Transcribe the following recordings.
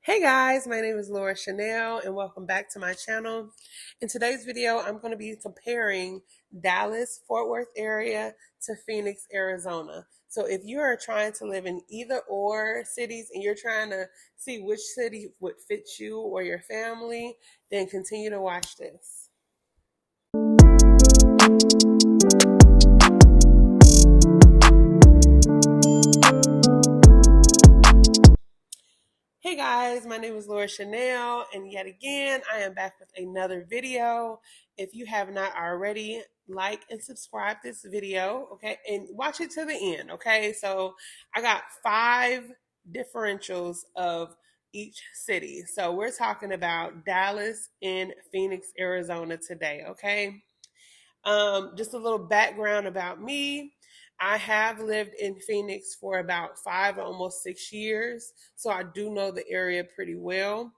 Hey guys, my name is Laura Chanel and welcome back to my channel. In today's video, I'm going to be comparing Dallas, Fort Worth area to Phoenix, Arizona. So if you are trying to live in either or cities and you're trying to see which city would fit you or your family, then continue to watch this. Hey guys, my name is Laura Chanel, and yet again, I am back with another video. If you have not already, like and subscribe this video, okay, and watch it to the end, okay? So I got 5 differentials of each city. So we're talking about Dallas and Phoenix, Arizona today, okay? Just a little background about me. I have lived in Phoenix for about 5, almost 6 years, so I do know the area pretty well.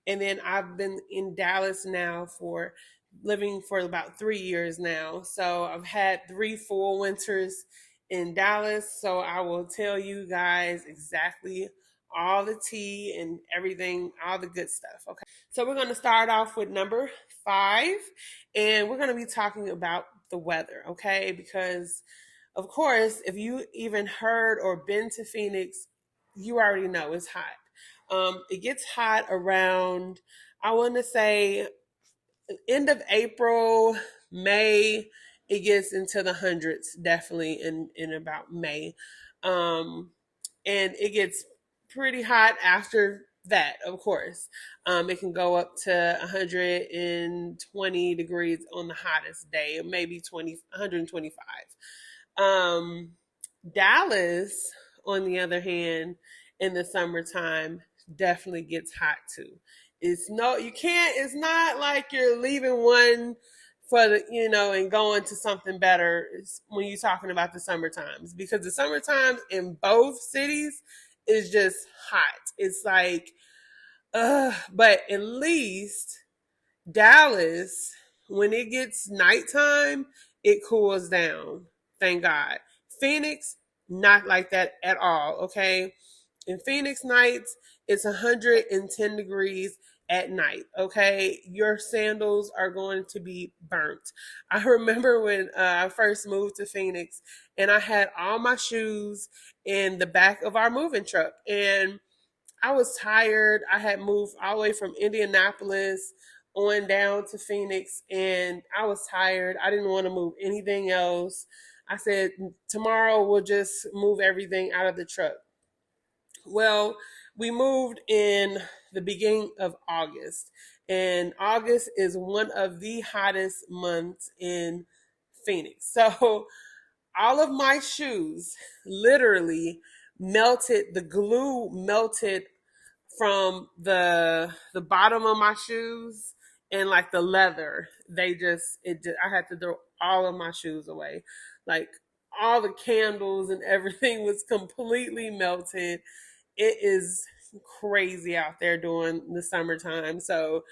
And then I've been in Dallas now for living for about 3 years now. So I've had 3 full winters in Dallas. So I will tell you guys exactly all the tea and everything, all the good stuff. Okay. So we're going to start off with number 5, and we're going to be talking about the weather, okay? Because, of course, if you even heard or been to Phoenix, you already know it's hot. It gets hot around, I want to say, end of April, May. It gets into the hundreds, definitely in about May. Um, and it gets pretty hot after that, of course. It can go up to 120 degrees on the hottest day, maybe 125. Dallas, on the other hand, in the summertime, definitely gets hot too. It's not like you're leaving one for and going to something better when you're talking about the summer times, because the summer times in both cities is just hot. It's like, but at least Dallas, when it gets nighttime, it cools down. Thank God. Phoenix, not like that at all. Okay. In Phoenix nights, it's 110 degrees at night. Okay. Your sandals are going to be burnt. I remember when I first moved to Phoenix and I had all my shoes in the back of our moving truck. And I was tired. I had moved all the way from Indianapolis on down to Phoenix, and I was tired. I didn't want to move anything else. I said, tomorrow we'll just move everything out of the truck. Well, we moved in the beginning of August, and August is one of the hottest months in Phoenix. So all of my shoes literally melted, the glue melted from the bottom of my shoes, and like the leather, I had to throw all of my shoes away. Like all the candles and everything was completely melted. It is crazy out there during the summertime. So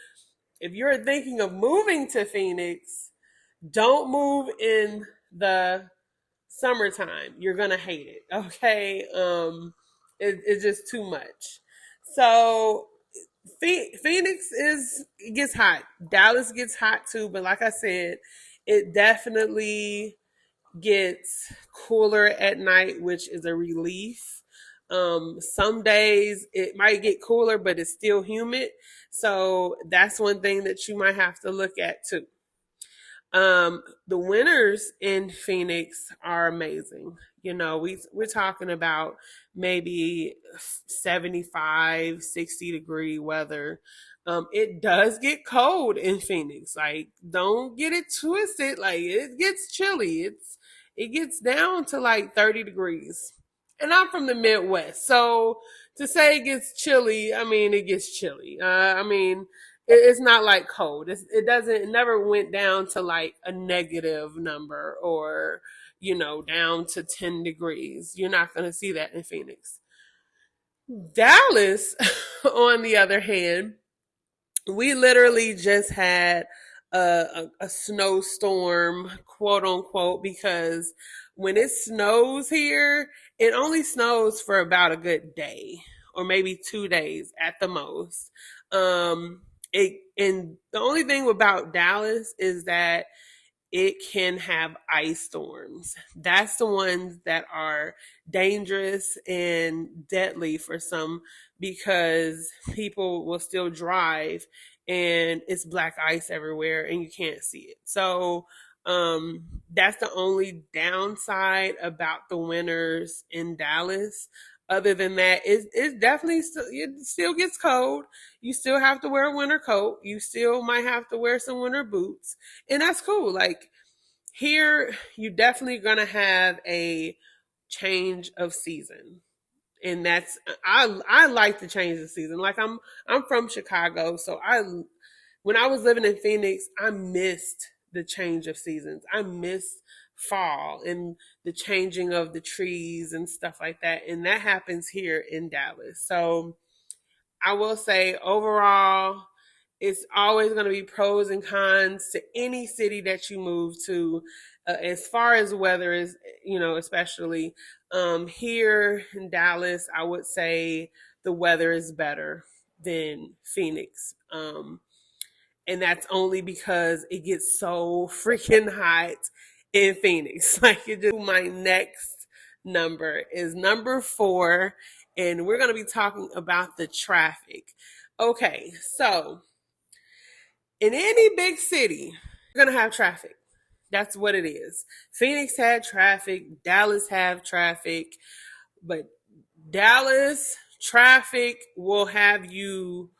if you're thinking of moving to Phoenix, don't move in the summertime. You're gonna hate it. Okay. It's just too much. So Phoenix it gets hot. Dallas gets hot too, but like I said, it definitely gets cooler at night, which is a relief. Some days it might get cooler, but it's still humid. So that's one thing that you might have to look at too. The winters in Phoenix are amazing. We're talking about maybe 75, 60-degree weather. It does get cold in Phoenix. Like, don't get it twisted. Like, it gets chilly. It gets down to like 30 degrees. And I'm from the Midwest, so to say it gets chilly, I mean it gets chilly. It's not like cold. It never went down to like a negative number or, down to 10 degrees. You're not going to see that in Phoenix. Dallas, on the other hand, we literally just had a snowstorm, quote unquote, because when it snows here, it only snows for about a good day or maybe 2 days at the most. And the only thing about Dallas is that it can have ice storms. That's the ones that are dangerous and deadly for some, because people will still drive and it's black ice everywhere and you can't see it. So that's the only downside about the winters in Dallas. Other than that, it's definitely it still gets cold. You still have to wear a winter coat. You still might have to wear some winter boots, and that's cool. Like here, you definitely gonna have a change of season, and that's I like the change of season. Like I'm from Chicago, so I when I was living in Phoenix, I missed the change of seasons. I missed fall and the changing of the trees and stuff like that, and that happens here in Dallas. So I will say overall, it's always going to be pros and cons to any city that you move to. As far as weather is, especially here in Dallas, I would say the weather is better than Phoenix. And that's only because it gets so freaking hot in Phoenix. Like it just my next number is number 4, and we're gonna be talking about the traffic. Okay, so in any big city, you're gonna have traffic. That's what it is. Phoenix had traffic, Dallas have traffic, but Dallas traffic will have you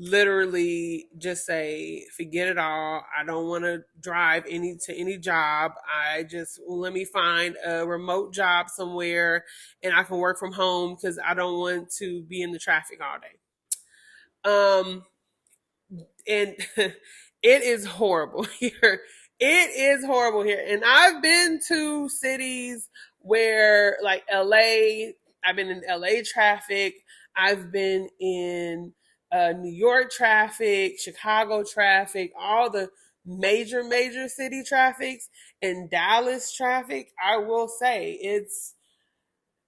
literally just say forget it all. I don't want to drive any job. I just let me find a remote job somewhere and I can work from home because I don't want to be in the traffic all day. And it is horrible here. It is horrible here. And I've been to cities where like LA, I've been in LA traffic, I've been in New York traffic, Chicago traffic, all the major city traffics, and Dallas traffic. I will say it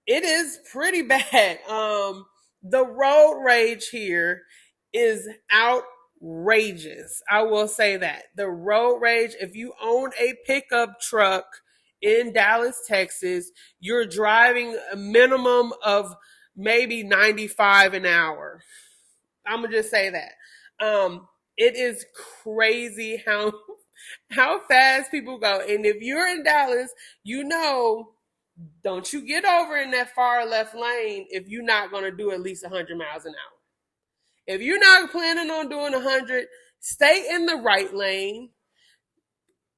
is pretty bad. The road rage here is outrageous. I will say that. The road rage, if you own a pickup truck in Dallas, Texas, you're driving a minimum of maybe 95 an hour. I'm gonna just say that. It is crazy how fast people go. And if you're in Dallas, don't you get over in that far left lane if you're not going to do at least 100 miles an hour. If you're not planning on doing 100, stay in the right lane.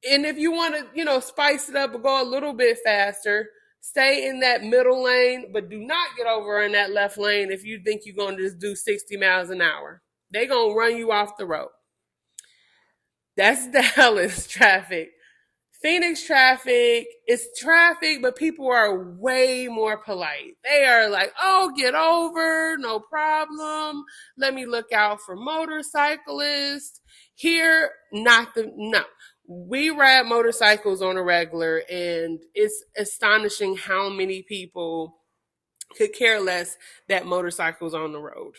And if you want to, spice it up and go a little bit faster, stay in that middle lane, but do not get over in that left lane if you think you're going to just do 60 miles an hour. They're going to run you off the road. That's Dallas traffic. Phoenix traffic is traffic, but people are way more polite. They are like, oh, get over, no problem. Let me look out for motorcyclists. Here, no. We ride motorcycles on a regular, and it's astonishing how many people could care less that motorcycles on the road.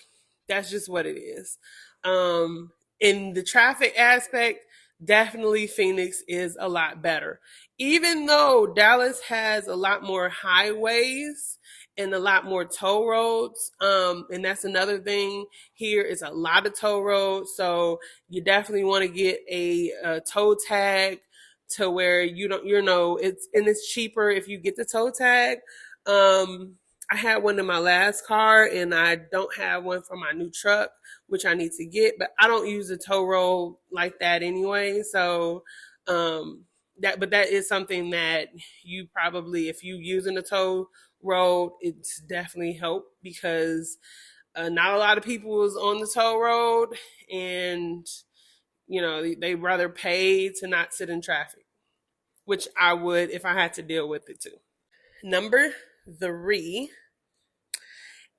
That's just what it is. In the traffic aspect, definitely Phoenix is a lot better. Even though Dallas has a lot more highways and a lot more toll roads, and that's another thing here is a lot of toll roads. So you definitely want to get a tow tag to where you don't, it's cheaper if you get the tow tag. I had one in my last car and I don't have one for my new truck, which I need to get, but I don't use a tow road like that anyway. So, but that is something that you probably, if you using a tow road, it's definitely help because not a lot of people is on the tow road and, they rather pay to not sit in traffic, which I would if I had to deal with it too. Number 3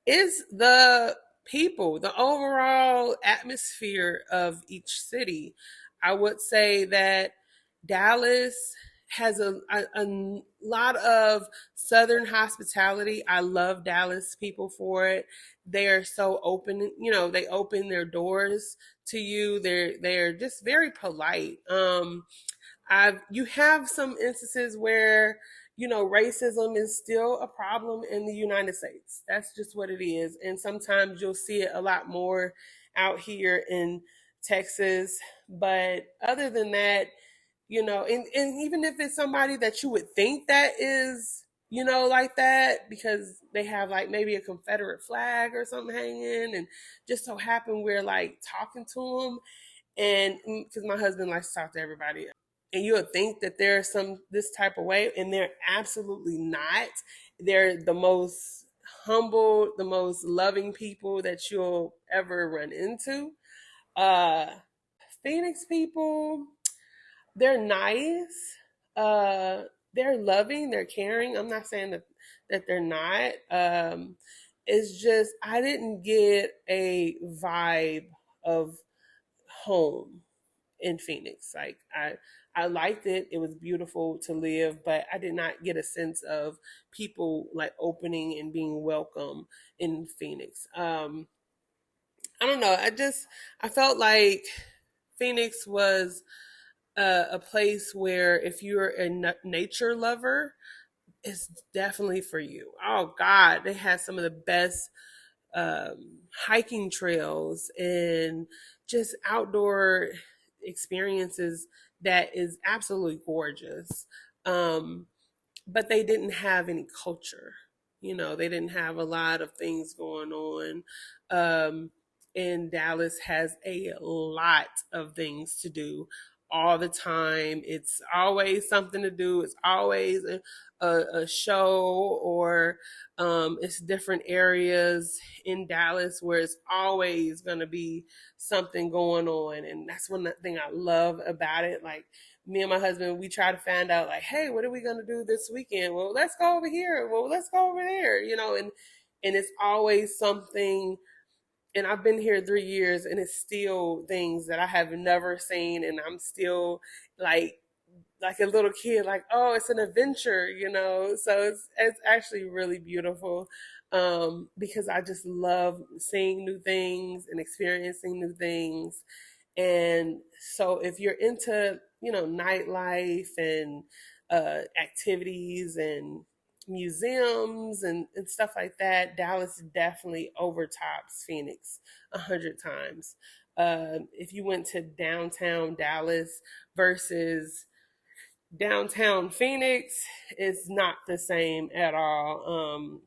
is the people, the overall atmosphere of each city. I would say that Dallas has a lot of Southern hospitality. I love Dallas people for it. they are so open, they open their doors to you. They're just very polite. You have some instances where racism is still a problem in the United States. That's just what it is, and sometimes you'll see it a lot more out here in Texas. But other than that, and even if it's somebody that you would think that is like that because they have like maybe a Confederate flag or something hanging, and just so happen we're like talking to them, and because my husband likes to talk to everybody, and you'll think that they're some this type of way, and they're absolutely not. They're the most humble, the most loving people that you'll ever run into. uh Phoenix people, they're nice. Uh, they're loving. They're caring. I'm not saying that they're not. It's just I didn't get a vibe of home in Phoenix. Like I liked it. It was beautiful to live, but I did not get a sense of people like opening and being welcome in Phoenix. I don't know. I felt like Phoenix was a place where if you're a nature lover, it's definitely for you. Oh God, they had some of the best hiking trails and just outdoor experiences that is absolutely gorgeous. Um, but they didn't have any culture. They didn't have a lot of things going on. Um, and Dallas has a lot of things to do all the time. It's always something to do. It's always a show, or it's different areas in Dallas where it's always going to be something going on. And that's one thing I love about it. Like, me and my husband, we try to find out like, hey, what are we gonna do this weekend? Well, let's go over here. Well, let's go over there. And it's always something. And I've been here 3 years, and it's still things that I have never seen, and I'm still like a little kid, like, oh, it's an adventure. So it's actually really beautiful, because I just love seeing new things and experiencing new things. And so if you're into, nightlife and activities and museums and stuff like that, Dallas definitely overtops Phoenix 100 times. If you went to downtown Dallas versus downtown Phoenix, it's not the same at all.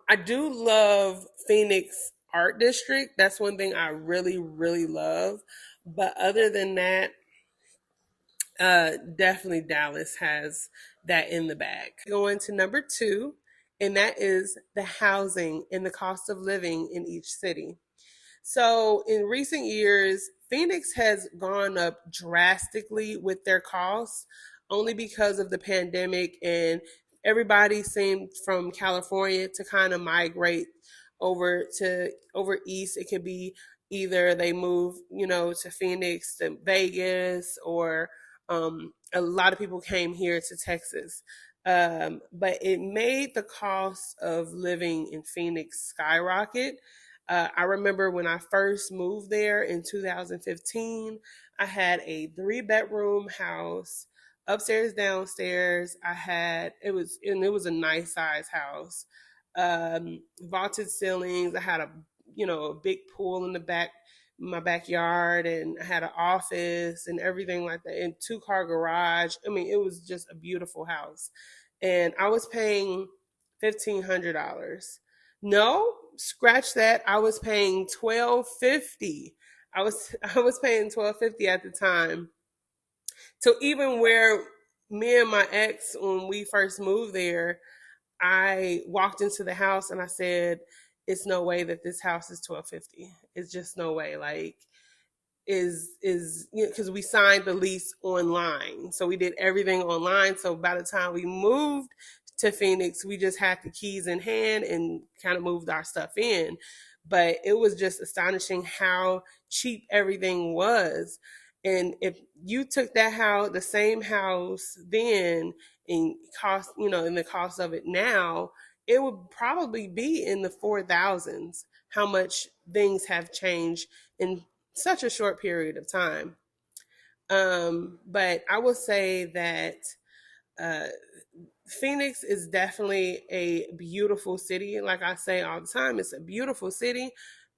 I do love Phoenix Art District. That's one thing I really, really love. But other than that, definitely Dallas has that in the bag. Going to number two, and that is the housing and the cost of living in each city. So in recent years, Phoenix has gone up drastically with their costs only because of the pandemic, and everybody seemed from California to kind of migrate over east. It could be either they move, to Phoenix, to Vegas, or a lot of people came here to Texas. But it made the cost of living in Phoenix skyrocket. I remember when I first moved there in 2015, I had a 3 bedroom house, upstairs, downstairs. It was a nice size house, vaulted ceilings. I had a big pool in the back, my backyard, and I had an office and everything like that, and 2 car garage. I mean, it was just a beautiful house, and I was paying $1,500. No, scratch that. I was paying $1,250. I was paying $1,250 at the time. So even where me and my ex, when we first moved there, I walked into the house and I said, "It's no way that this house is 1250. It's just no way." Like, is because we signed the lease online, so we did everything online. So by the time we moved to Phoenix, we just had the keys in hand and kind of moved our stuff in. But it was just astonishing how cheap everything was. And if you took that house, the same house then, and cost, and the cost of it now, it would probably be in the 4,000s how much things have changed in such a short period of time. But I will say that uh, Phoenix is definitely a beautiful city. Like I say all the time, it's a beautiful city,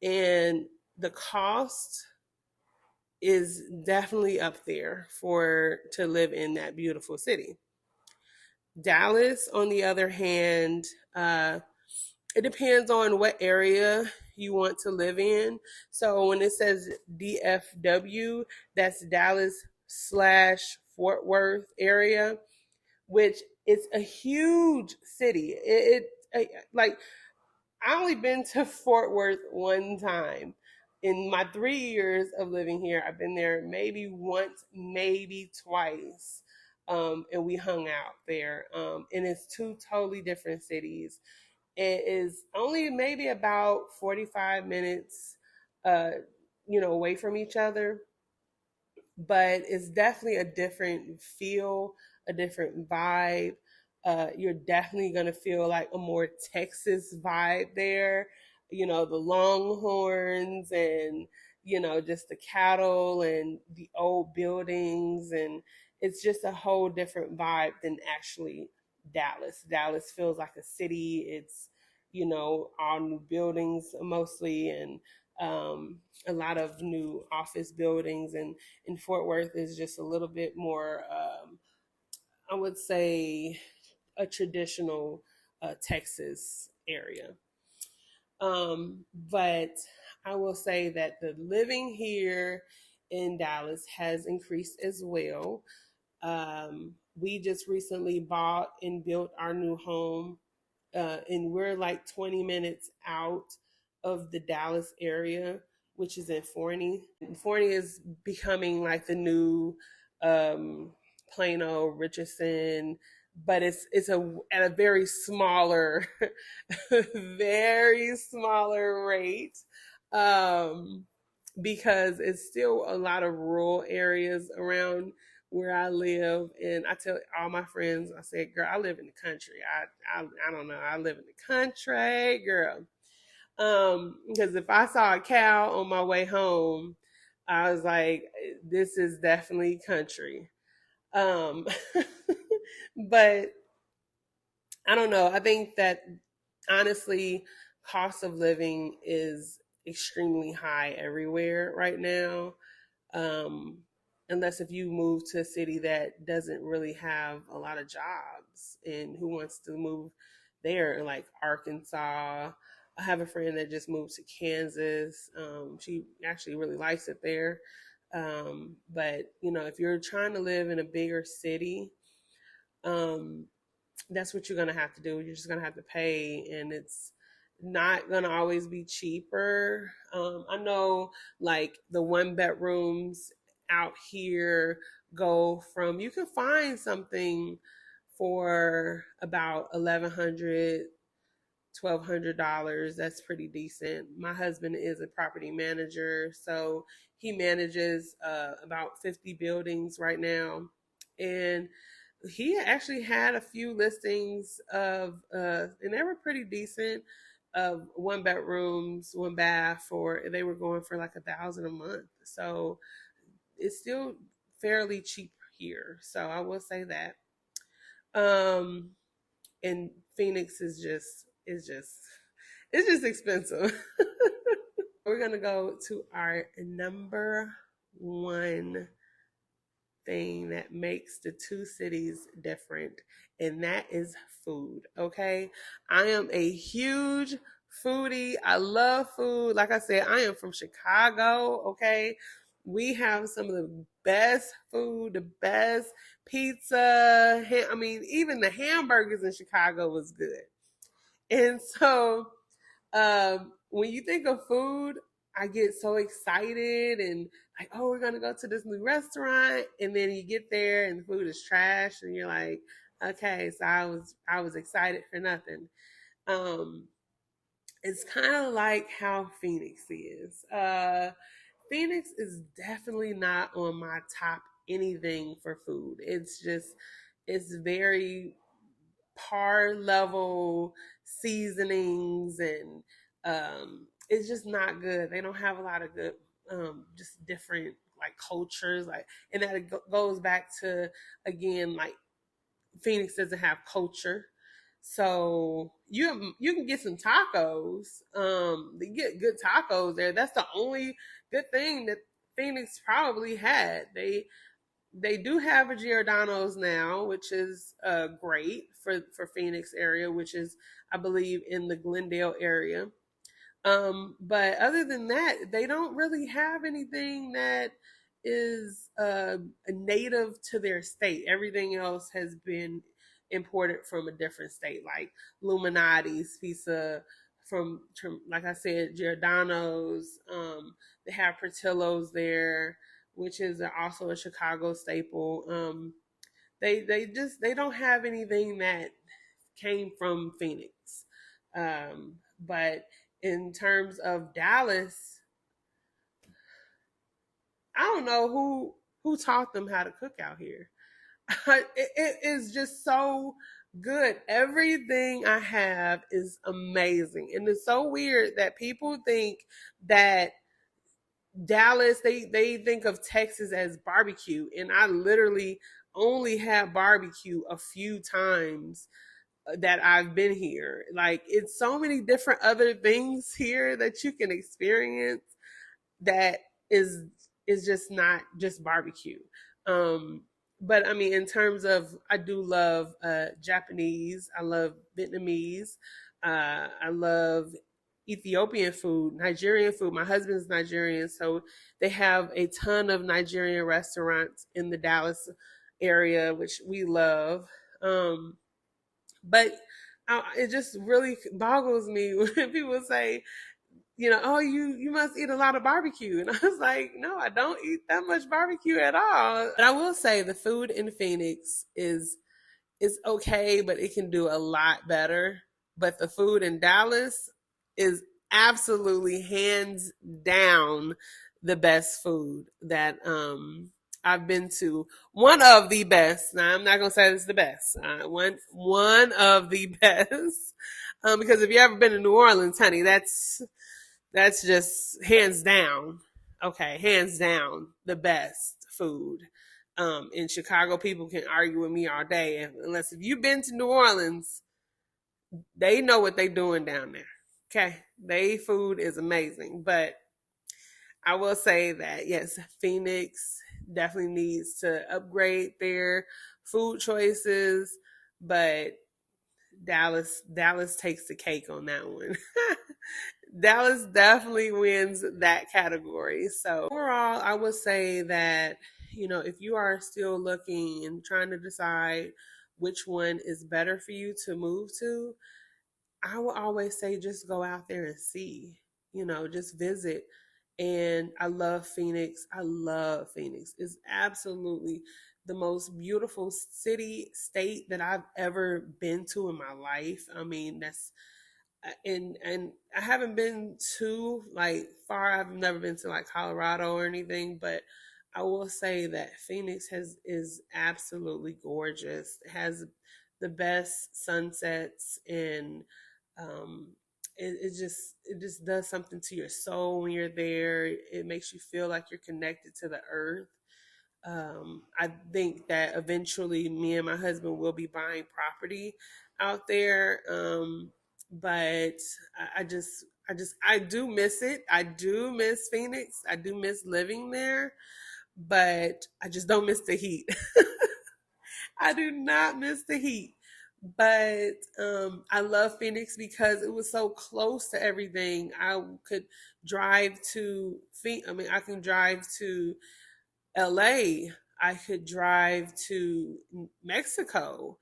and the cost is definitely up there for to live in that beautiful city. Dallas, on the other hand, it depends on what area you want to live in. So when it says DFW, that's Dallas slash Fort Worth area, which is a huge city. Like I only been to Fort Worth one time. In my 3 years of living here, I've been there maybe once, maybe twice. And we hung out there. And it's two totally different cities. It is only maybe about 45 minutes, uh, away from each other, but it's definitely a different feel, a different vibe. You're definitely going to feel like a more Texas vibe there. The Longhorns and, just the cattle and the old buildings. And it's just a whole different vibe than actually Dallas. Dallas feels like a city. It's, all new buildings mostly, and a lot of new office buildings. And in Fort Worth is just a little bit more, I would say, a traditional Texas area. But I will say that the living here in Dallas has increased as well. We just recently bought and built our new home, and we're like 20 minutes out of the Dallas area, which is in Forney. Forney is becoming like the new um, Plano, Richardson, but it's at a very smaller, very smaller rate. Um, because it's still a lot of rural areas around where I live. And I tell all my friends, I say, girl, I live in the country. I don't know. I live in the country, girl. Because if I saw a cow on my way home, I was like, this is definitely country. Um, but I don't know. I think that honestly, cost of living is extremely high everywhere right now. Um, unless if you move to a city that doesn't really have a lot of jobs, and who wants to move there, like Arkansas. I have a friend that just moved to Kansas. She actually really likes it there. But if you're trying to live in a bigger city, um, that's what you're gonna have to do. You're just gonna have to pay, and it's not gonna always be cheaper. I know, like the one bedrooms out here go from, you can find something for about 1,100, $1,200. That's pretty decent. My husband is a property manager, so he manages about 50 buildings right now, and he actually had a few listings of and they were pretty decent, of one bedrooms, one bath, for they were going for like 1,000 a month. So it's still fairly cheap here. So I will say that. Um and Phoenix is just expensive. We're gonna go to our number one thing that makes the two cities different, and that is food. Okay. I am a huge foodie. I love food. Like I said, I am from Chicago. Okay. We have some of the best food, the best pizza. I mean, even the hamburgers in Chicago was good. And so when you think of food, I get so excited and like, oh, we're gonna go to this new restaurant, and then you get there and the food is trash, and you're like, okay, so I was excited for nothing. Um, it's kind of like how Phoenix is. Phoenix is definitely not on my top anything for food. It's very par level seasonings, and it's just not good. They don't have a lot of good, just different like cultures, like, and that goes back to, again, like, Phoenix doesn't have culture. So you can get some tacos. They get good tacos there. That's the only good thing that Phoenix probably had. They do have a Giordano's now, which is great for Phoenix area, which is, I believe, in the Glendale area. But other than that, they don't really have anything that is native to their state. Everything else has been imported from a different state, like Illuminati's pizza from like I said, Giordano's. They have Portillo's there, which is also a Chicago staple. They don't have anything that came from Phoenix. But in terms of Dallas, I don't know who taught them how to cook out here. It is just so good. Everything I have is amazing, and it's so weird that people think that Dallas, they think of Texas as barbecue, and I literally only had barbecue a few times that I've been here. Like, it's so many different other things here that you can experience that is is just not just barbecue. Um, but I mean, in terms of, I do love Japanese. I love Vietnamese. I love Ethiopian food, Nigerian food. My husband's Nigerian, so they have a ton of Nigerian restaurants in the Dallas area, which we love. But it just really boggles me when people say, oh, you must eat a lot of barbecue. And I was like, no, I don't eat that much barbecue at all. But I will say the food in Phoenix is okay, but it can do a lot better. But the food in Dallas is absolutely hands down the best food that I've been to. One of the best. Now I'm not gonna say it's the best. One of the best. Because if you ever been to New Orleans, honey, that's just hands down. Okay, hands down the best food. In Chicago, people can argue with me all day, unless if you've been to New Orleans, they know what they are doing down there. Okay, they food is amazing, but I will say that yes, Phoenix definitely needs to upgrade their food choices, but Dallas takes the cake on that one. Dallas definitely wins that category. So overall, I would say that, if you are still looking and trying to decide which one is better for you to move to, I will always say just go out there and see, just visit. And I love Phoenix. I love Phoenix. It's absolutely the most beautiful city, state that I've ever been to in my life. I mean, that's and I haven't been too like far. I've never been to like Colorado or anything, but I will say that Phoenix is absolutely gorgeous. It has the best sunsets, and um, it just does something to your soul when you're there. It makes you feel like you're connected to the earth. I think that eventually me and my husband will be buying property out there. But I do miss it. I do miss Phoenix. I do miss living there, but I just don't miss the heat. I do not miss the heat. But I love Phoenix because it was so close to everything. I could drive to I mean, I can drive to LA. I could drive to Mexico,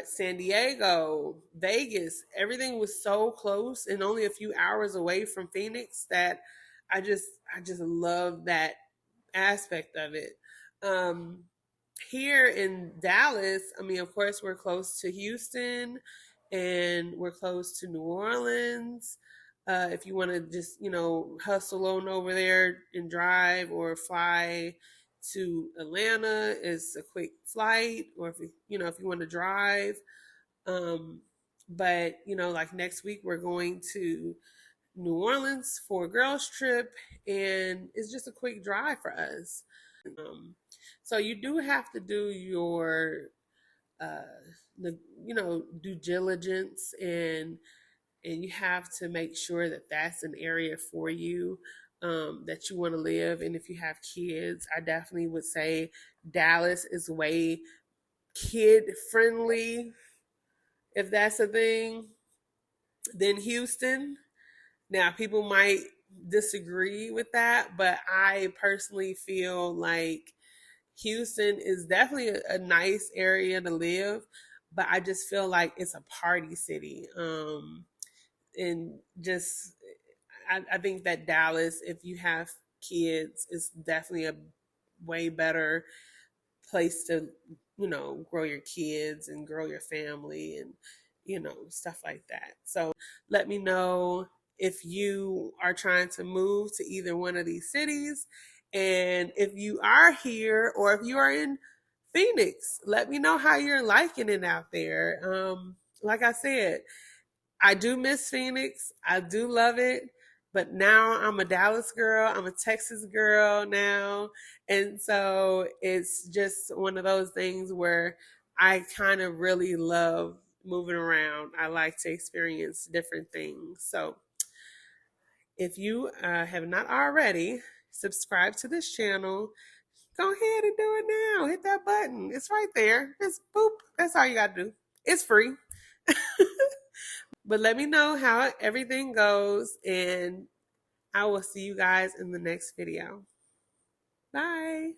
San Diego, Vegas. Everything was so close and only a few hours away from Phoenix that I just love that aspect of it. Um, Here in Dallas, I mean, of course, we're close to Houston and we're close to New Orleans. If you want to just, hustle on over there and drive or fly to Atlanta, it's a quick flight. Or if you want to drive, But like next week we're going to New Orleans for a girls trip, and it's just a quick drive for us. So you do have to do your uh, due diligence, and you have to make sure that that's an area for you, that you want to live. And if you have kids, I definitely would say Dallas is way kid friendly, if that's a thing, than Houston. Now, people might disagree with that, but I personally feel like Houston is definitely a nice area to live, but I just feel like it's a party city. And just, I think that Dallas, if you have kids, is definitely a way better place to, grow your kids and grow your family and, stuff like that. So let me know if you are trying to move to either one of these cities. And if you are here or if you are in Phoenix, let me know how you're liking it out there. Like I said, I do miss Phoenix. I do love it. But now I'm a Dallas girl. I'm a Texas girl now. And so it's just one of those things where I kind of really love moving around. I like to experience different things. So if you have not already subscribed to this channel, go ahead and do it now. Hit that button. It's right there. It's boop. That's all you got to do. It's free. But let me know how everything goes, and I will see you guys in the next video. Bye.